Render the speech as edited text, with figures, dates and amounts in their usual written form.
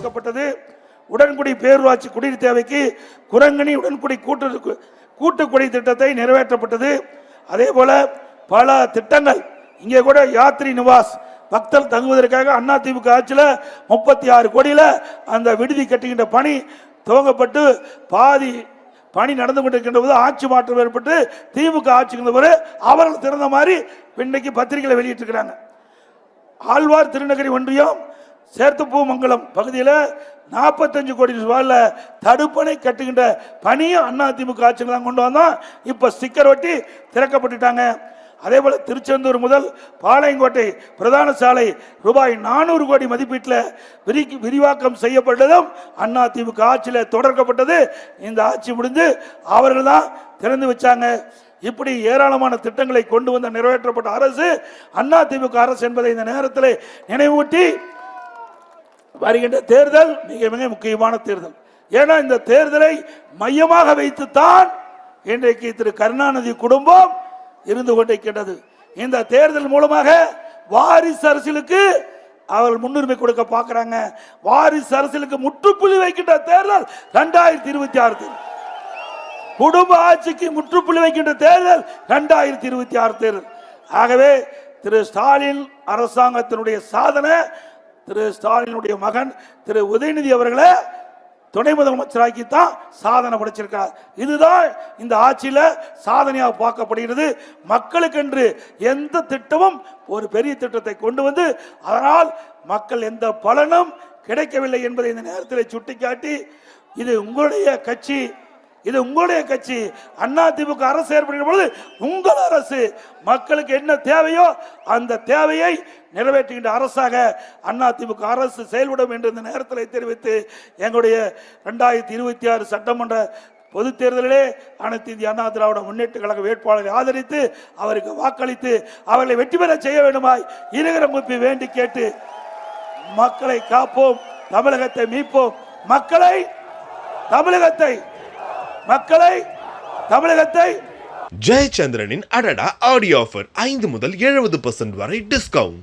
செயல்படுத்தப்பட்டது. உடன்குடி பேரூராட்சி குடிநீர் தேவைக்கு குரங்கணி உடன்குடி கூட்டுக்குடி திட்டத்தை நிறைவேற்றப்பட்டது. அதே போல பல திட்டங்கள் இங்கே கூட யாத்ரி நிவாஸ் பக்தர் தங்குவதற்காக அதிமுக ஆட்சியில் 36 கோடியில் அந்த விடுதி கட்டுகின்ற பணி துவங்கப்பட்டு பாதி பணி நடந்து கொண்டிருக்கின்ற போது ஆட்சி மாற்றம் ஏற்பட்டு திமுக ஆட்சிக்கு அவர்கள் திறந்த மாதிரி இன்னைக்கு பத்திரிகைகளை வெளியிட்டிருக்கிறாங்க. ஆழ்வார் திருநகரி ஒன்றியம் சேர்த்துப்பூமங்கலம் பகுதியில் 45 கோடி ரூபாயில் தடுப்பணை கட்டுகின்ற பணியும் அதிமுக ஆட்சியில் தான் கொண்டு வந்தோம். இப்போ ஸ்டிக்கர் ஒட்டி திறக்கப்பட்டுட்டாங்க. அதே போல திருச்செந்தூர் முதல் பாளையங்கோட்டை பிரதான சாலை ரூபாய் 400 கோடி மதிப்பீட்டில் விரிவாக்கம் செய்யப்பட்டதும் அதிமுக ஆட்சியில் தொடர்க்கப்பட்டது. இந்த ஆட்சி முடிந்து அவர்கள் தான் திறந்து வச்சாங்க. இப்படி ஏராளமான திட்டங்களை கொண்டு வந்த நிறைவேற்றப்பட்ட அரசு அதிமுக அரசு என்பதை இந்த நேரத்தில் நினைவூட்டி, வருகின்ற தேர்தல் மிக மிக முக்கியமான தேர்தல். ஏன்னா இந்த தேர்தலை மையமாக வைத்துத்தான் இன்றைக்கு திரு கருணாநிதி குடும்பம் இருந்து கொண்டிருக்கின்றது. இந்த தேர்தல் மூலமாக வாரிசு அரசியலுக்கு அவர்கள் முன்னுரிமை கொடுக்க பார்க்கிறாங்க. வாரிசு அரசியலுக்கு முற்றுப்புள்ளி வைக்கின்ற தேர்தல் 2026 தேர்தல். குடும்ப ஆட்சிக்கு முற்றுப்புள்ளி வைக்கின்ற தேர்தல் 2026 தேர்தல். ஆகவே திரு ஸ்டாலின் அரசாங்கத்தினுடைய சாதனை, திரு ஸ்டாலினுடைய மகன் திரு உதயநிதி அவர்களை துணை முதலமைச்சராக்கி தான் சாதனை படைச்சிருக்கார். இதுதான் இந்த ஆட்சியில் சாதனையாக பார்க்கப்படுகிறது. மக்களுக்கென்று எந்த திட்டமும் ஒரு பெரிய திட்டத்தை கொண்டு வந்து அதனால் மக்கள் எந்த பலனும் கிடைக்கவில்லை என்பதை இந்த நேரத்தில் சுட்டிக்காட்டி, இது உங்களுடைய கட்சி, இது உங்களுடைய கட்சி. அதிமுக அரசு ஏற்படுகிற பொழுது உங்கள் அரசு மக்களுக்கு என்ன தேவையோ அந்த தேவையை நிறைவேற்றுகின்ற அரசாக அதிமுக அரசு செயல்படும் என்று இந்த நேரத்தில் தெரிவித்து, எங்களுடைய 2026 சட்டமன்ற பொது தேர்தலிலே அனைத்து இந்திய அண்ணா திராவிட முன்னேற்ற கழக வேட்பாளரை ஆதரித்து அவருக்கு வாக்களித்து அவர்களை வெற்றி பெற செய்ய வேண்டுமாய் இருகர முப்பி வேண்டி கேட்டு, மக்களை காப்போம், தமிழகத்தை மீட்போம், மக்களை தமிழகத்தை ஜெயச்சந்திரனின் அடடா ஆடியோ ஆஃபர் 5 முதல் 70% வரை டிஸ்கவுண்ட்.